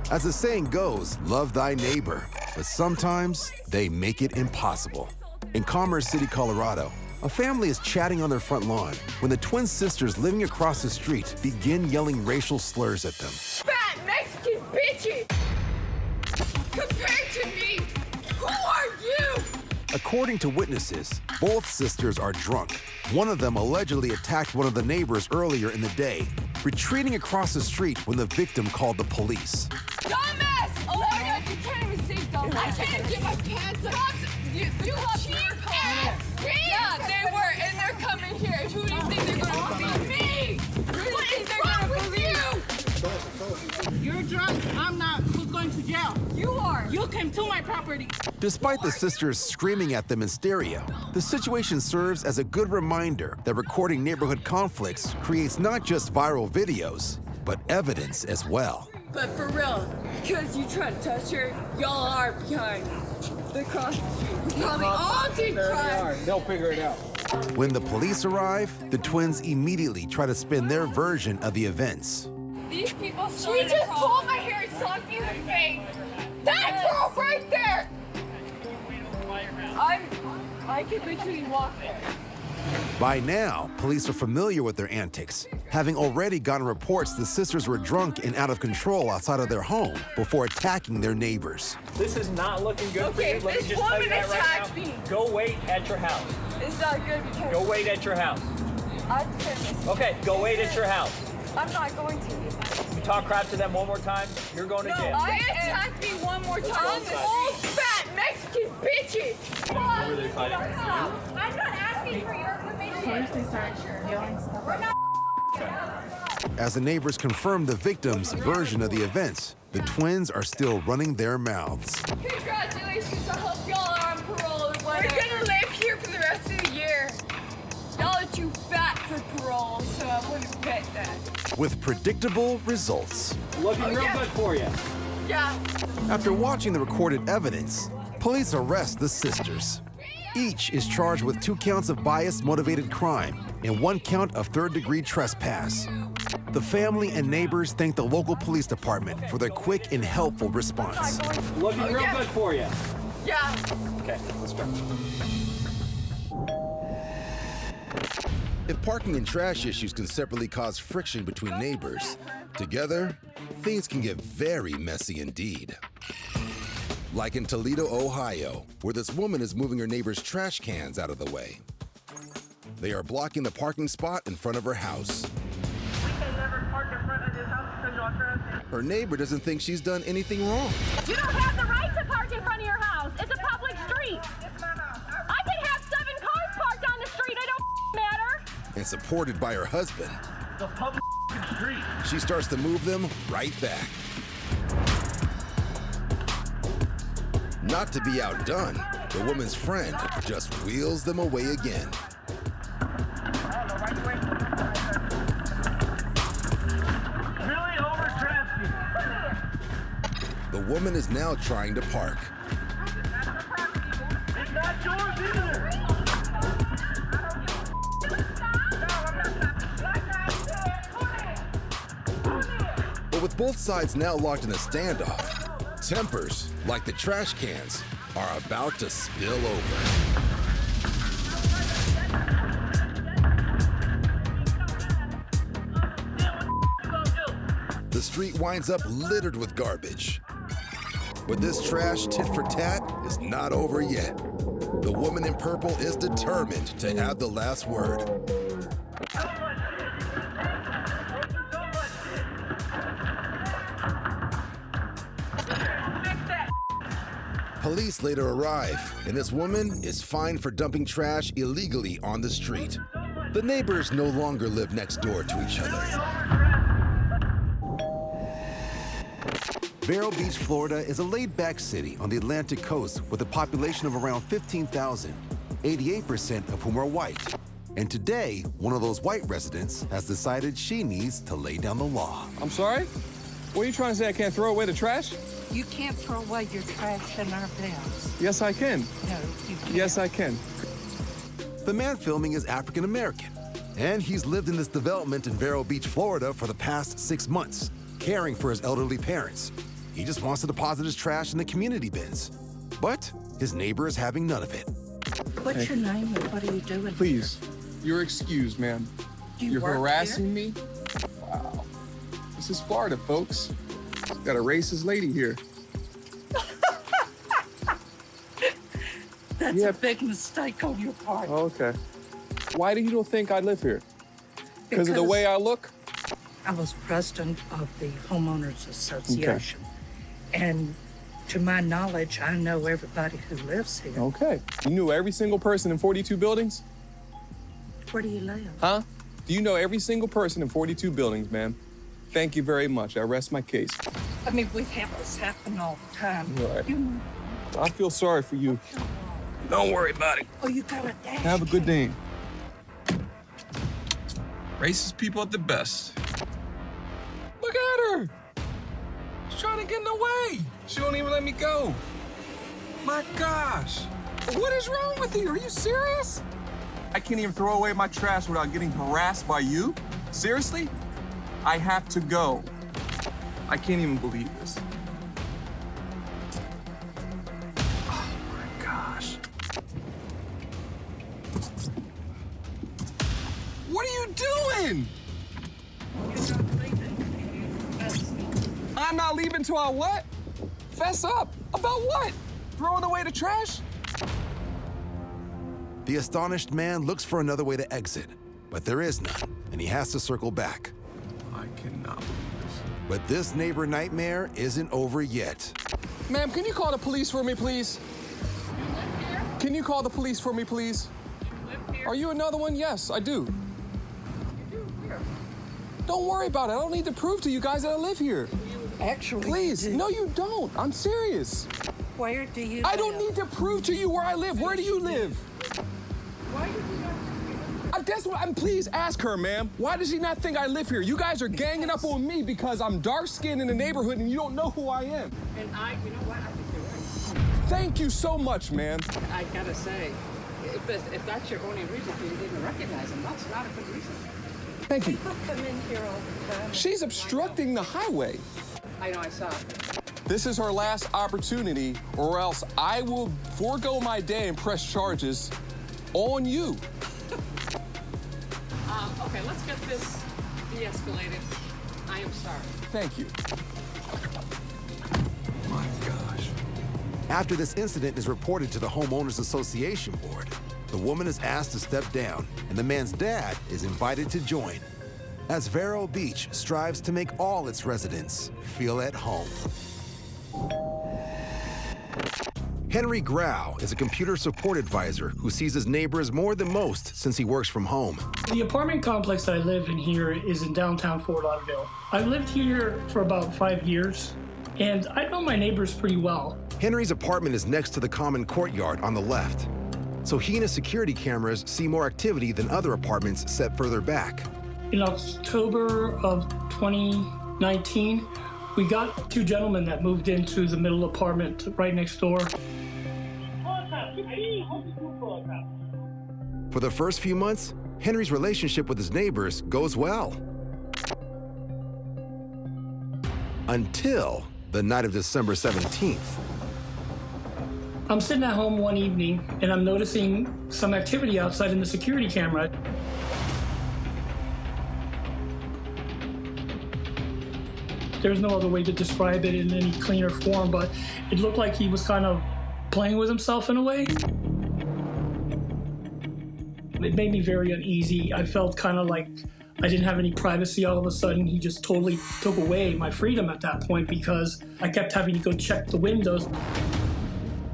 As the saying goes, love thy neighbor. But sometimes they make it impossible. In Commerce City, Colorado, a family is chatting on their front lawn when the twin sisters living across the street begin yelling racial slurs at them. Fat Mexican bitches! Compared to me, who are you? According to witnesses, both sisters are drunk. One of them allegedly attacked one of the neighbors earlier in the day, retreating across the street when the victim called the police. Dumbass! Oh my God, you can't even say dumbass. I can't get my pants up. You have cheap ass! Yeah, they were, and they're coming here. Who do you think they're gonna believe? Me! What is wrong with you? You're drunk. I'm not. Who's going to jail? You are. You came to my property. Despite the sisters screaming at them in stereo, the situation serves as a good reminder that recording neighborhood conflicts creates not just viral videos, but evidence as well. But for real, because you try to touch her, y'all are behind the cross the street. We probably all did crime. They'll figure it out. When the police arrive, the twins immediately try to spin their version of the events. These people She just pulled my hair and slapped me in the face. That girl right there! I could literally walk there. By now, police are familiar with their antics, having already gotten reports the sisters were drunk and out of control outside of their home before attacking their neighbors. This is not looking good for you. Okay, Let me this just tell you woman that right attacked now. me. Go wait at your house. It's not good because Go wait at your house. I'm finished. Okay, go wait at your house. I'm not going to. You talk crap to them one more time, you're going to jail. They attacked me one more time. Old fat Mexican bitches. Were they fighting? I'm not asking for your permission. First they start yelling stuff. We're not. As the neighbors confirm the victim's version of the events, the twins are still running their mouths. Congratulations, I hope y'all are on parole. We're gonna live here for the rest of the year. Y'all are too fat for parole, so I wouldn't bet that. With predictable results. Looking real good for you. Yeah. After watching the recorded evidence, police arrest the sisters. Each is charged with 2 counts of bias-motivated crime and 1 count of third-degree trespass. The family and neighbors thank the local police department for their quick and helpful response. Looking real good for you. Yeah. Okay, let's go. If parking and trash issues can separately cause friction between neighbors, together, things can get very messy indeed. Like in Toledo, Ohio, where this woman is moving her neighbor's trash cans out of the way. They are blocking the parking spot in front of her house. We can never park in front of this house because y'all trash. Her neighbor doesn't think she's done anything wrong. You don't have the right to park in front of your house. It's a public street. I can have 7 cars parked on the street. It don't matter. And supported by her husband, The public street. she starts to move them right back. Not to be outdone, the woman's friend just wheels them away again. Really over traffic. The woman is now trying to park. It's not yours either. But with both sides now locked in a standoff, tempers, like the trash cans, are about to spill over. The street winds up littered with garbage. But this trash tit for tat is not over yet. The woman in purple is determined to have the last word. Police later arrive, and this woman is fined for dumping trash illegally on the street. The neighbors no longer live next door to each other. Vero Beach, Florida is a laid-back city on the Atlantic coast with a population of around 15,000, 88% of whom are white. And today, one of those white residents has decided she needs to lay down the law. I'm sorry? What are you trying to say? I can't throw away the trash? You can't throw away your trash in our house. Yes, I can. No, you can't. Yes, I can. The man filming is African American, and he's lived in this development in Vero Beach, Florida for the past 6 months, caring for his elderly parents. He just wants to deposit his trash in the community bins. But his neighbor is having none of it. What's your name and what are you doing? Please, you're excused, ma'am. Do you You're work harassing me? Wow. This is Florida, folks. Got a racist lady here. That's a big mistake on your part. Okay. Why do you think I live here? Because of the way I look? I was president of the Homeowners Association. And to my knowledge, I know everybody who lives here. Okay. You knew every single person in 42 buildings? Where do you live? Huh? Do you know every single person in 42 buildings, ma'am? Thank you very much. I rest my case. I mean, we have this happen all the time. Right. You know. I feel sorry for you. Don't worry about it. Oh, you got a dash. Have a good day. Racist people at the best. Look at her. She's trying to get in the way. She won't even let me go. My gosh. What is wrong with you? Are you serious? I can't even throw away my trash without getting harassed by you? Seriously? I have to go. I can't even believe this. Oh my gosh. What are you doing? You're not leaving. I'm not leaving till I what? Fess up. About what? Throwing away the trash? The astonished man looks for another way to exit, but there is none, and he has to circle back. I cannot believe this. But this neighbor nightmare isn't over yet. Ma'am, can you call the police for me, please? Can you call the police for me, please? Are you another one? Yes, I do. Don't worry about it. I don't need to prove to you guys that I live here. Actually, Please. you do. No, you don't. I'm serious. Where do you I live? don't need to prove to you where I live. Where do you live? Why do you not? That's what I'm. Please ask her, ma'am. Why does she not think I live here? You guys are ganging up on me because I'm dark-skinned in the neighborhood and you don't know who I am. And you know what? I think you're right. Thank you so much, ma'am. I gotta say, if that's your only reason for you didn't recognize him, that's not a good reason. Thank you. People come in here all the time. She's obstructing the highway. I know, I saw. This is her last opportunity, or else I will forego my day and press charges on you. Okay, let's get this de-escalated. I am sorry. Thank you. My gosh. After this incident is reported to the Homeowners Association Board, the woman is asked to step down, and the man's dad is invited to join, as Vero Beach strives to make all its residents feel at home. Henry Grau is a computer support advisor who sees his neighbors more than most since he works from home. The apartment complex that I live in here is in downtown Fort Lauderdale. I've lived here for about 5 years, and I know my neighbors pretty well. Henry's apartment is next to the common courtyard on the left, so he and his security cameras see more activity than other apartments set further back. In October of 2019, we got 2 gentlemen that moved into the middle apartment right next door. For the first few months, Henry's relationship with his neighbors goes well. Until the night of December 17th. I'm sitting at home one evening, and I'm noticing some activity outside in the security camera. There's no other way to describe it in any cleaner form, but it looked like he was kind of playing with himself in a way. It made me very uneasy. I felt kind of like I didn't have any privacy all of a sudden. He just totally took away my freedom at that point because I kept having to go check the windows.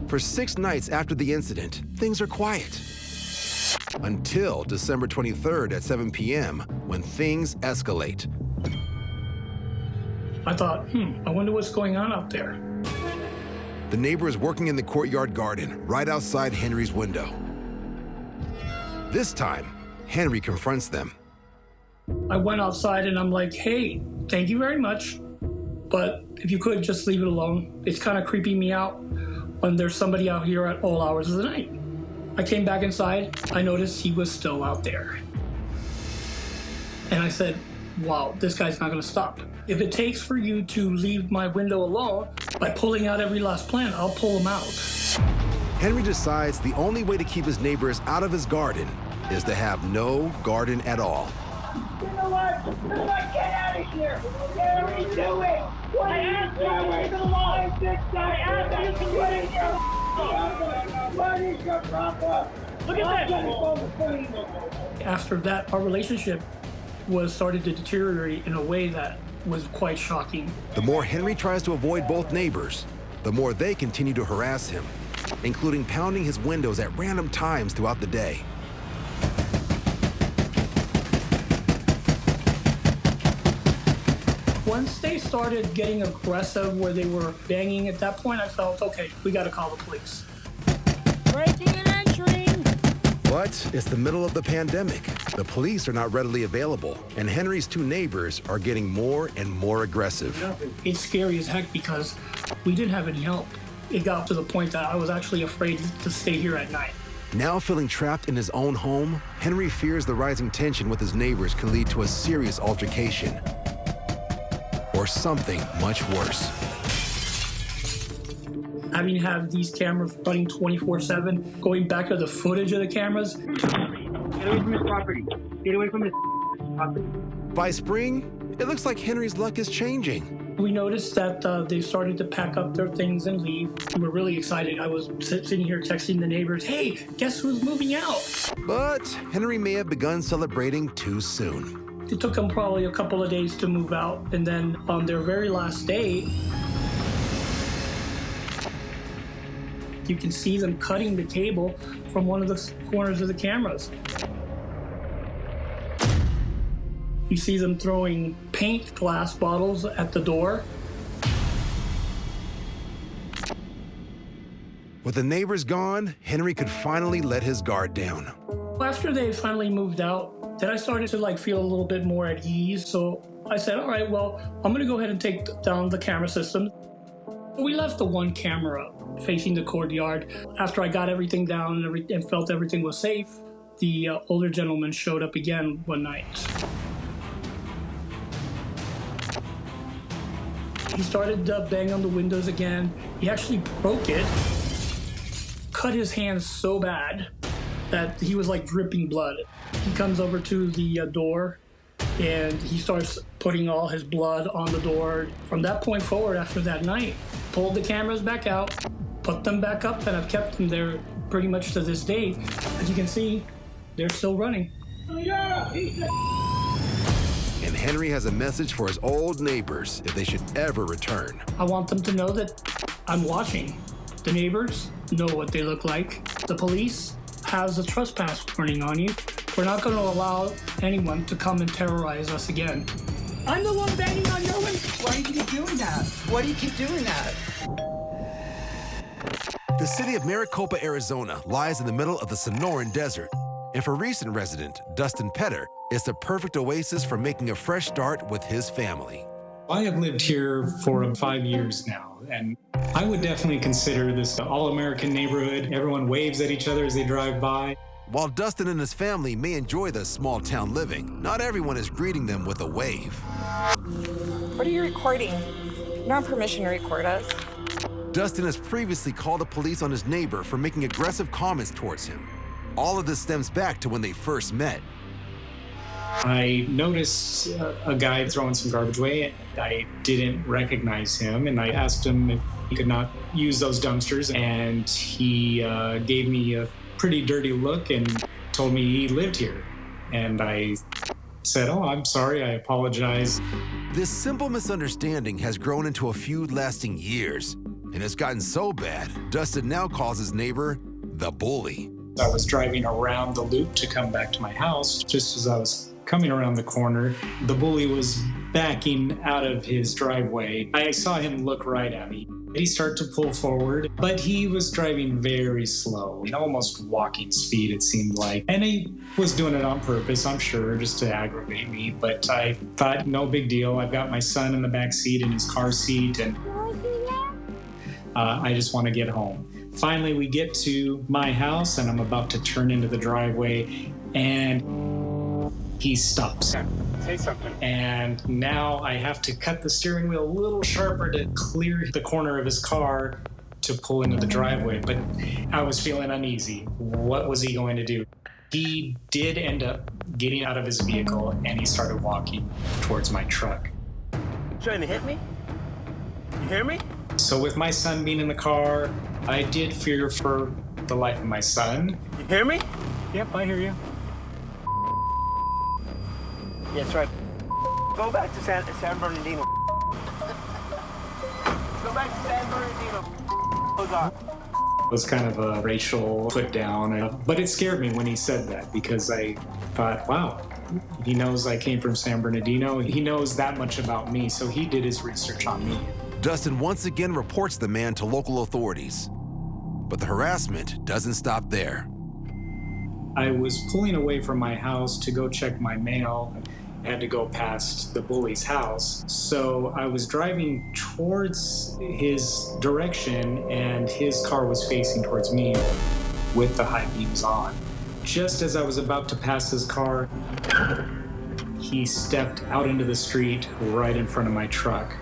For 6 nights after the incident, things are quiet. Until December 23rd at 7 p.m., when things escalate. I thought, I wonder what's going on out there. The neighbor is working in the courtyard garden, right outside Henry's window. This time, Henry confronts them. I went outside and I'm like, hey, thank you very much, but if you could just leave it alone. It's kind of creeping me out when there's somebody out here at all hours of the night. I came back inside, I noticed he was still out there. And I said, wow, this guy's not gonna stop. If it takes for you to leave my window alone by pulling out every last plant, I'll pull them out. Henry decides the only way to keep his neighbors out of his garden is to have no garden at all. You know what? Get out of here! What are you doing? What are you doing? I asked you to get your What is your problem? Look at that! After that, our relationship started to deteriorate in a way that was quite shocking. The more Henry tries to avoid both neighbors, the more they continue to harass him, including pounding his windows at random times throughout the day. Once they started getting aggressive where they were banging at that point, I felt, okay, we got to call the police. Breaking and entering! But it's the middle of the pandemic. The police are not readily available, and Henry's two neighbors are getting more and more aggressive. It's scary as heck because we didn't have any help. It got to the point that I was actually afraid to stay here at night. Now feeling trapped in his own home, Henry fears the rising tension with his neighbors can lead to a serious altercation. Or something much worse. Having to have these cameras running 24/7, going back to the footage of the cameras. Get away from his property. Get away from his property. By spring, it looks like Henry's luck is changing. We noticed that they started to pack up their things and leave. We were really excited. I was sitting here texting the neighbors, hey, guess who's moving out? But Henry may have begun celebrating too soon. It took them probably a couple of days to move out, and then on their very last day, you can see them cutting the cable from one of the corners of the cameras. You see them throwing paint glass bottles at the door. With the neighbors gone, Henry could finally let his guard down. After they finally moved out, then I started to feel a little bit more at ease. So I said, all right, well, I'm gonna go ahead and take down the camera system. We left the one camera facing the courtyard. After I got everything down and felt everything was safe, the older gentleman showed up again one night. He started to bang on the windows again. He actually broke it, cut his hands so bad that he was dripping blood. He comes over to the door and he starts putting all his blood on the door. From that point forward, after that night, pulled the cameras back out, put them back up, and I've kept them there pretty much to this day. As you can see, they're still running. And Henry has a message for his old neighbors if they should ever return. I want them to know that I'm watching. The neighbors know what they look like. The police has a trespass warning on you. We're not going to allow anyone to come and terrorize us again. I'm the one banging on your window. Why do you keep doing that? Why do you keep doing that? The city of Maricopa, Arizona lies in the middle of the Sonoran Desert. And for recent resident Dustin Petter, it's the perfect oasis for making a fresh start with his family. I have lived here for 5 years now, and I would definitely consider this an all-American neighborhood. Everyone waves at each other as they drive by. While Dustin and his family may enjoy the small-town living, not everyone is greeting them with a wave. What are you recording? You don't have permission to record us. Dustin has previously called the police on his neighbor for making aggressive comments towards him. All of this stems back to when they first met. I noticed a guy throwing some garbage away. I didn't recognize him, and I asked him if he could not use those dumpsters, and he gave me a pretty dirty look and told me he lived here. And I said, oh, I'm sorry, I apologize. This simple misunderstanding has grown into a feud lasting years, and it's gotten so bad, Dustin now calls his neighbor the bully. I was driving around the loop to come back to my house. Just as I was coming around the corner, the bully was backing out of his driveway. I saw him look right at me. He started to pull forward, but he was driving very slow, almost walking speed, it seemed like. And he was doing it on purpose, I'm sure, just to aggravate me. But I thought, no big deal. I've got my son in the back seat in his car seat, and I just want to get home. Finally, we get to my house, and I'm about to turn into the driveway, and he stops. Say something. And now I have to cut the steering wheel a little sharper to clear the corner of his car to pull into the driveway. But I was feeling uneasy. What was he going to do? He did end up getting out of his vehicle and he started walking towards my truck. You trying to hit me? You hear me? So with my son being in the car, I did fear for the life of my son. You hear me? Yep, I hear you. Yeah, that's right. Go back to San Bernardino. Go back to San Bernardino. Those are. It was kind of a racial put down, but it scared me when he said that because I thought, wow, he knows I came from San Bernardino. He knows that much about me, so he did his research on me. Dustin once again reports the man to local authorities. But the harassment doesn't stop there. I was pulling away from my house to go check my mail. I had to go past the bully's house. So I was driving towards his direction and his car was facing towards me with the high beams on. Just as I was about to pass his car, he stepped out into the street right in front of my truck.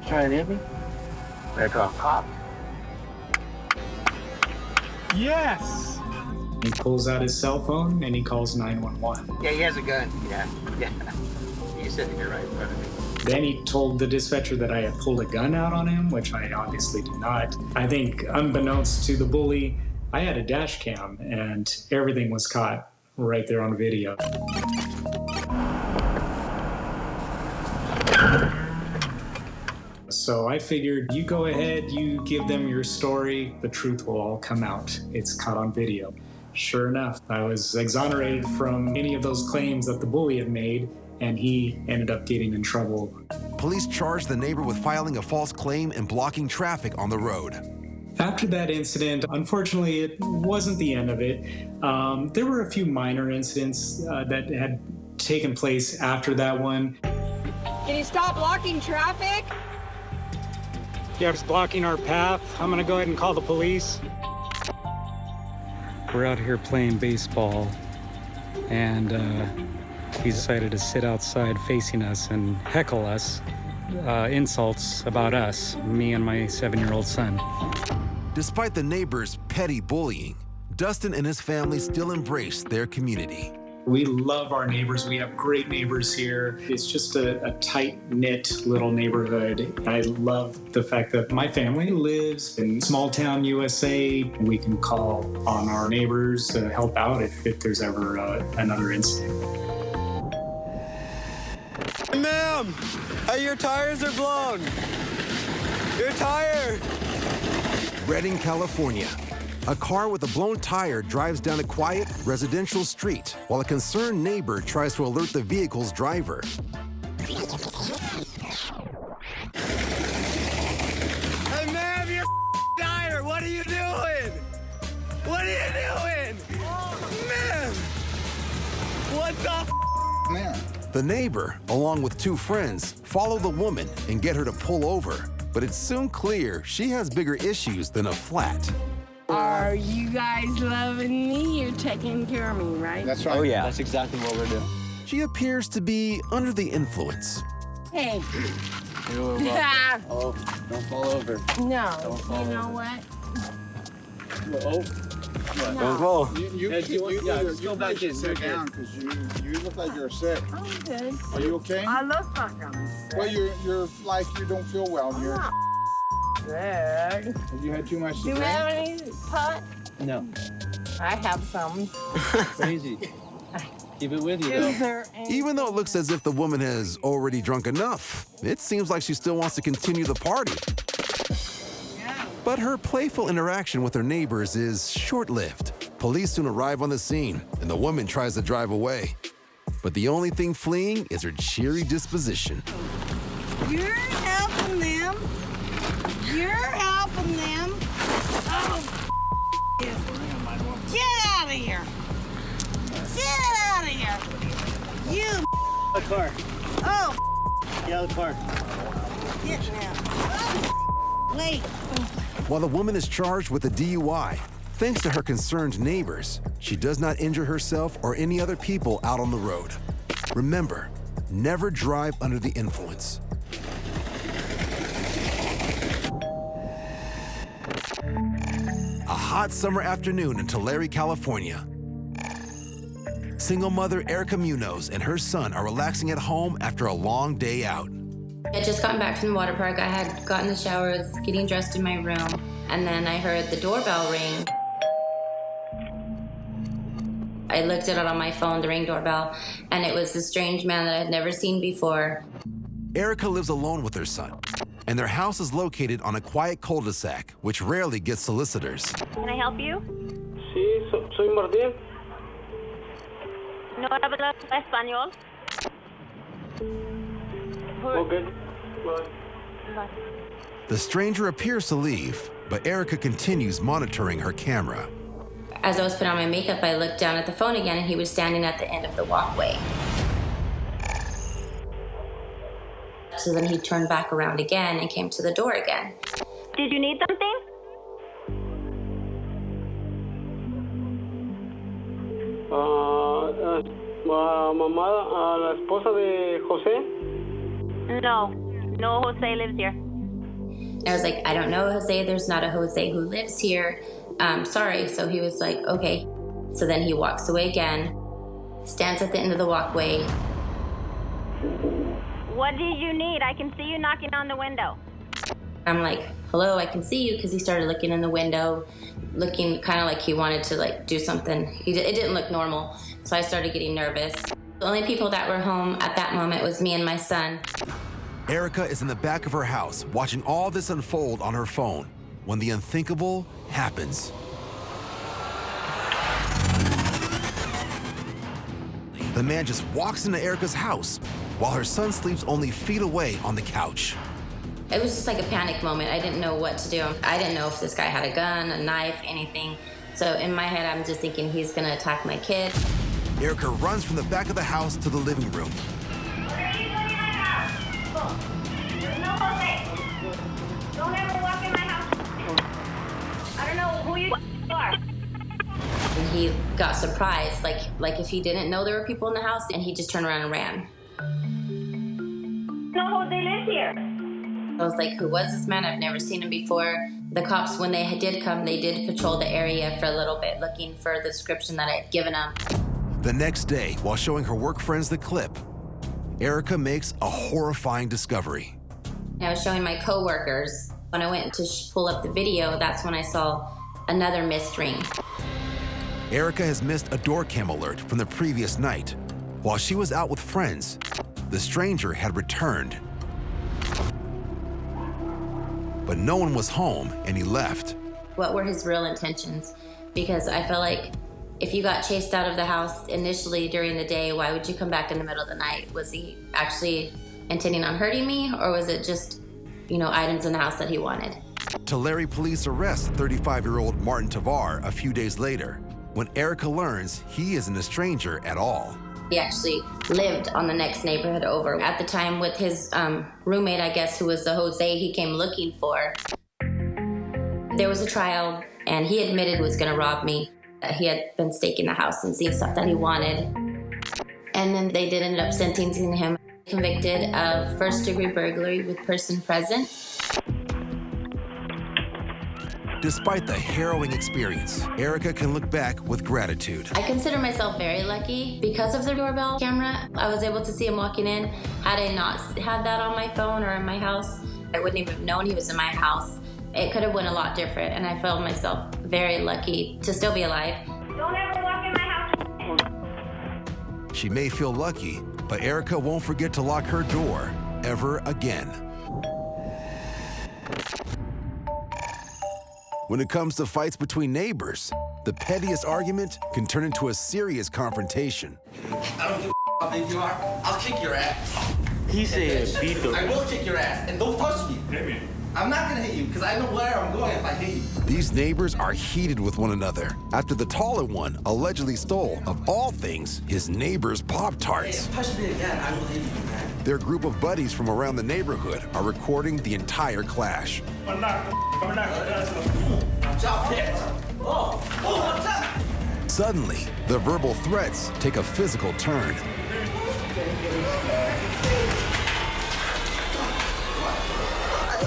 Trying to hit me? Better call a cop. Yes! He pulls out his cell phone and he calls 911. Yeah, he has a gun. Yeah. He's sitting here right in front of me. Then he told the dispatcher that I had pulled a gun out on him, which I obviously did not. I think, unbeknownst to the bully, I had a dash cam and everything was caught right there on video. So I figured, you go ahead, you give them your story, the truth will all come out. It's caught on video. Sure enough, I was exonerated from any of those claims that the bully had made, and he ended up getting in trouble. Police charged the neighbor with filing a false claim and blocking traffic on the road. After that incident, unfortunately, it wasn't the end of it. There were a few minor incidents that had taken place after that one. Can you stop blocking traffic? Yeah, it's blocking our path. I'm gonna go ahead and call the police. We're out here playing baseball, and he decided to sit outside facing us and heckle us, insults about us, me and my 7-year-old son. Despite the neighbor's petty bullying, Dustin and his family still embrace their community. We love our neighbors. We have great neighbors here. It's just a tight-knit little neighborhood. I love the fact that my family lives in small town USA. We can call on our neighbors to help out if there's ever another incident. Ma'am, your tires are blown. Your tire. Redding, California. A car with a blown tire drives down a quiet residential street while a concerned neighbor tries to alert the vehicle's driver. Hey, ma'am, your tire. What are you doing? What are you doing? Man, what the Man. The neighbor, along with 2 friends, follow the woman and get her to pull over. But it's soon clear she has bigger issues than a flat. Are you guys loving me? You're taking care of me, right? That's right. Oh, yeah. That's exactly what we're doing. She appears to be under the influence. Hey. Oh, don't fall over. No. You know what? Oh. No. Don't fall. You go back in. Sit down because you look like you're sick. I'm good. Are you okay? I look like I'm sick. Well, you're like you don't feel well. I'm You're not sick. Have you had too much to Do you drink? have any pot? No. I have some. Crazy. Keep it with you, Is though. there any? Even though it looks as if the woman has already drunk enough, it seems like she still wants to continue the party. But her playful interaction with her neighbors is short-lived. Police soon arrive on the scene, and the woman tries to drive away. But the only thing fleeing is her cheery disposition. You're helping them. You're helping them. Oh, get out of here. Get out of here. You. The car. Oh, Get out of the car. get now. Wait. While the woman is charged with a DUI, thanks to her concerned neighbors, she does not injure herself or any other people out on the road. Remember, never drive under the influence. A hot summer afternoon in Tulare, California. Single mother Erica Munoz and her son are relaxing at home after a long day out. I had just gotten back from the water park. I had gotten in the shower, was getting dressed in my room, and then I heard the doorbell ring. I looked at it on my phone, the Ring doorbell, and it was a strange man that I had never seen before. Erica lives alone with her son, and their house is located on a quiet cul-de-sac, which rarely gets solicitors. Can I help you? Sí, soy Martín. No hablo español. Okay. Bye. The stranger appears to leave, but Erica continues monitoring her camera. As I was putting on my makeup, I looked down at the phone again, and he was standing at the end of the walkway. So then he turned back around again and came to the door again. Did you need something? Mamá, la esposa de José. No Jose lives here. I was like, I don't know Jose, there's not a Jose who lives here. Sorry. So he was like, okay. So then he walks away again, stands at the end of the walkway. What do you need? I can see you knocking on the window. I'm like, hello, I can see you, because he started looking in the window, looking kind of like he wanted to like do something. It didn't look normal, so I started getting nervous. The only people that were home at that moment was me and my son. Erica is in the back of her house, watching all this unfold on her phone, when the unthinkable happens. The man just walks into Erica's house, while her son sleeps only feet away on the couch. It was just like a panic moment. I didn't know what to do. I didn't know if this guy had a gun, a knife, anything. So in my head, I'm just thinking he's gonna attack my kid. Erica runs from the back of the house to the living room. There's no Jose. Don't ever walk in my house. I don't know who you are. And he got surprised, like if he didn't know there were people in the house, and he just turned around and ran. No Jose lives here. I was like, who was this man? I've never seen him before. The cops, when they did come, they did patrol the area for a little bit, looking for the description that I had given them. The next day, while showing her work friends the clip, Erica makes a horrifying discovery. I was showing my coworkers. When I went to pull up the video, that's when I saw another missed ring. Erica has missed a door cam alert from the previous night. While she was out with friends, the stranger had returned. But no one was home, and he left. What were his real intentions? Because I felt like if you got chased out of the house initially during the day, why would you come back in the middle of the night? Was he actually intending on hurting me, or was it just, items in the house that he wanted? Tulare police arrest 35-year-old Martin Tavar a few days later, when Erica learns he isn't a stranger at all. He actually lived on the next neighborhood over. At the time, with his roommate, I guess, who was the Jose he came looking for. There was a trial, and he admitted he was going to rob me. He had been staking the house and seeing stuff that he wanted. And then they did end up sentencing him, convicted of first-degree burglary with person present. Despite the harrowing experience, Erica can look back with gratitude. I consider myself very lucky. Because of the doorbell camera, I was able to see him walking in. Had I not had that on my phone or in my house, I wouldn't even have known he was in my house. It could have went a lot different, and I felt myself very lucky to still be alive. Don't ever walk in my house. She may feel lucky, but Erica won't forget to lock her door ever again. When it comes to fights between neighbors, the pettiest argument can turn into a serious confrontation. I don't give a how big you are. I'll kick your ass. He said beat the... I will kick your ass, and don't touch me. Hit me. I'm not gonna hit you, because I know where I'm going if I hit you. These neighbors are heated with one another after the taller one allegedly stole, of all things, his neighbor's Pop-Tarts. Hey, touch me again, I will hit you, man. Their group of buddies from around the neighborhood are recording the entire clash. Suddenly, the verbal threats take a physical turn.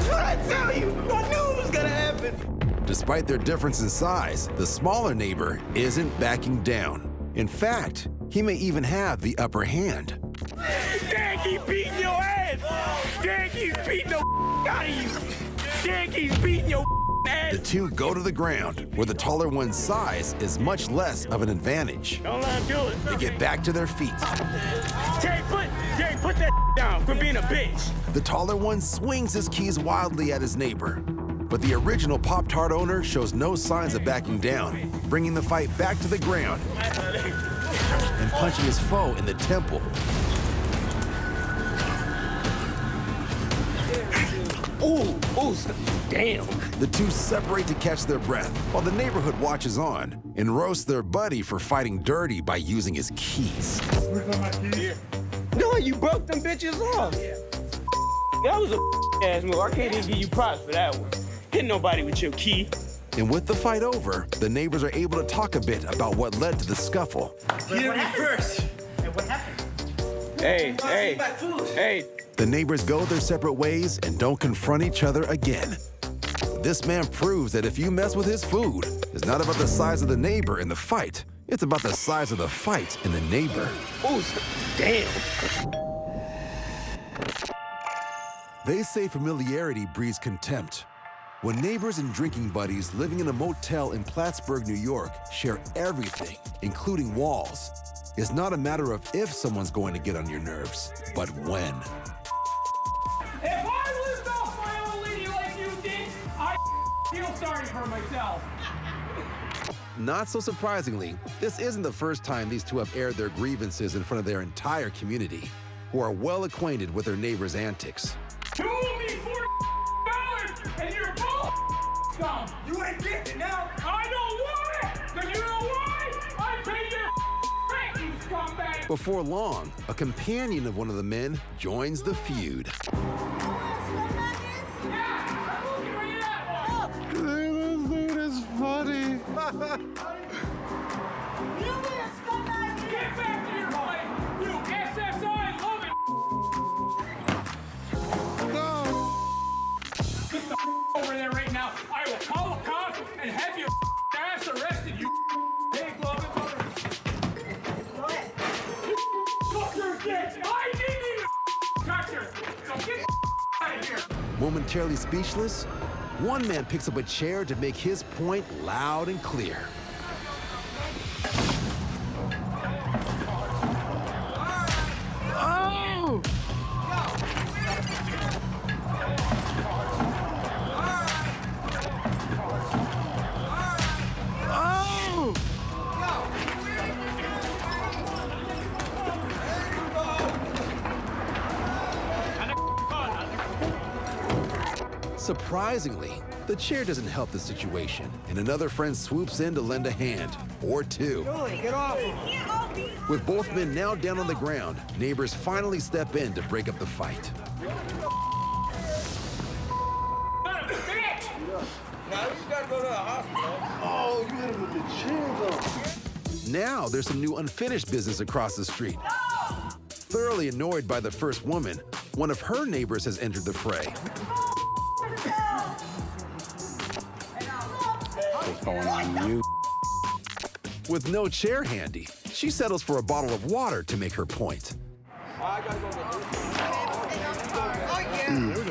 What I tell you? I knew it was gonna happen. Despite their difference in size, the smaller neighbor isn't backing down. In fact, he may even have the upper hand. Dad keeps beating your ass. Dad keeps beating the out of you. Dad keeps beating your ass. The two go to the ground, where the taller one's size is much less of an advantage. Don't let him do it. They get back to their feet. Jay, put that down. Quit being a bitch. The taller one swings his keys wildly at his neighbor. But the original Pop-Tart owner shows no signs of backing down, bringing the fight back to the ground and punching his foe in the temple. Ooh, damn. The two separate to catch their breath, while the neighborhood watches on and roasts their buddy for fighting dirty by using his keys. No, you broke them bitches off. That was a ass move. I can't even give you props for that one. Hit nobody with your key. And with the fight over, the neighbors are able to talk a bit about what led to the scuffle. Hear me first. Hey, what happened? Hey. The neighbors go their separate ways and don't confront each other again. This man proves that if you mess with his food, it's not about the size of the neighbor in the fight. It's about the size of the fight in the neighbor. Ooh, damn. They say familiarity breeds contempt. When neighbors and drinking buddies living in a motel in Plattsburgh, New York, share everything, including walls, it's not a matter of if someone's going to get on your nerves, but when. If I lived off my old lady like you did, I feel sorry for myself. Not so surprisingly, this isn't the first time these two have aired their grievances in front of their entire community, who are well acquainted with their neighbors' antics. You owe me $40 and you're both scum. You ain't getting it now. I don't want it, because you know why? I paid your rent, you scumbag. Before long, a companion of one of the men joins the feud. This dude is funny. Get back to your place, you SSI loving. Get the over there right now. I will call the cops and have your ass arrested, you pig loving mother. Go ahead. You fucker bitch. I didn't even touch her. So get out of here. Momentarily speechless, one man picks up a chair to make his point loud and clear. Oh! Surprisingly, the chair doesn't help the situation, and another friend swoops in to lend a hand, or two. Julie, get off him. With both men now down on the ground, neighbors finally step in to break up the fight. Now you gotta go to the hospital. Oh, you hit him with the chair, though. Now there's some new unfinished business across the street. Thoroughly annoyed by the first woman, one of her neighbors has entered the fray. What's going on, you? With no chair handy, she settles for a bottle of water to make her point. I gotta go get this. There we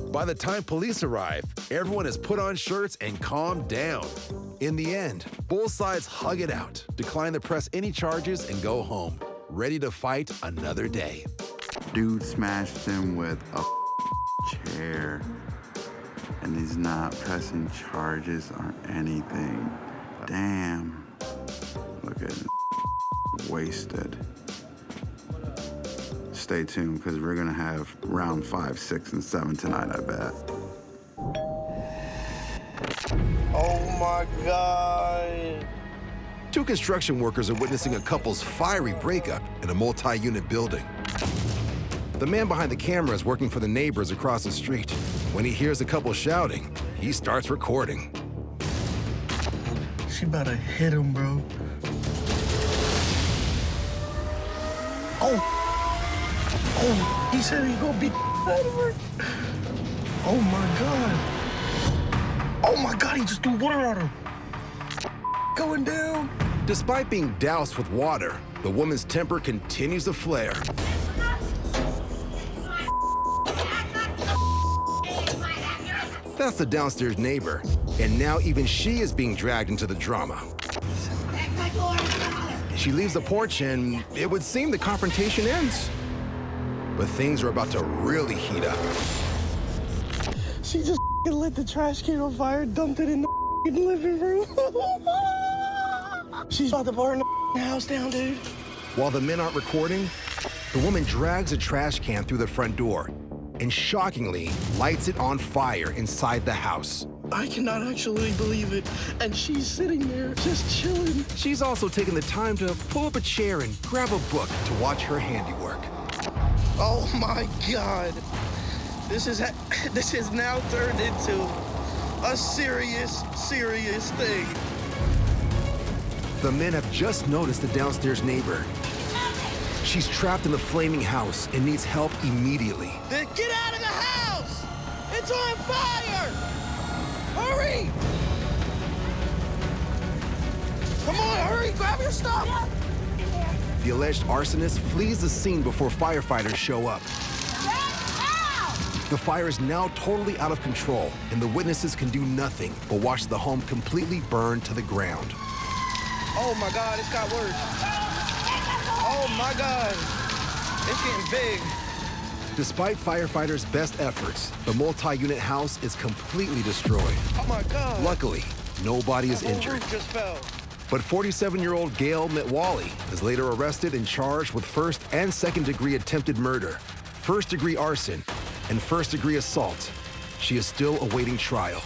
go. By the time police arrive, everyone has put on shirts and calmed down. In the end, both sides hug it out, decline to press any charges, and go home, ready to fight another day. Dude smashed him with a chair, and he's not pressing charges or anything. Damn. Look at him. Wasted. Stay tuned, because we're gonna have round 5, 6, and 7 tonight, I bet. Oh my God. 2 construction workers are witnessing a couple's fiery breakup in a multi-unit building. The man behind the camera is working for the neighbors across the street. When he hears the couple shouting, he starts recording. She about to hit him, bro. Oh, he said he gonna beat out of her. Oh my God. Oh my God, he just threw water on her. Going down. Despite being doused with water, the woman's temper continues to flare. That's the downstairs neighbor, and now even she is being dragged into the drama. She leaves the porch and it would seem the confrontation ends. But things are about to really heat up. She just lit the trash can on fire, dumped it in the living room. She's about to burn the house down, dude. While the men aren't recording, the woman drags a trash can through the front door and shockingly lights it on fire inside the house. I cannot actually believe it. And she's sitting there just chilling. She's also taken the time to pull up a chair and grab a book to watch her handiwork. Oh my God. This is now turned into a serious thing. The men have just noticed the downstairs neighbor. She's trapped in the flaming house and needs help immediately. Then get out of the house! It's on fire! Hurry! Come on, hurry, grab your stuff! The alleged arsonist flees the scene before firefighters show up. The fire is now totally out of control, and the witnesses can do nothing but watch the home completely burn to the ground. Oh my God, it's got worse. Oh my God, it's getting big. Despite firefighters' best efforts, the multi-unit house is completely destroyed. Oh my God. Luckily, nobody is The whole injured. roof just fell. But 47-year-old Gail Mitwali is later arrested and charged with first and second-degree attempted murder, first-degree arson, and first-degree assault. She is still awaiting trial.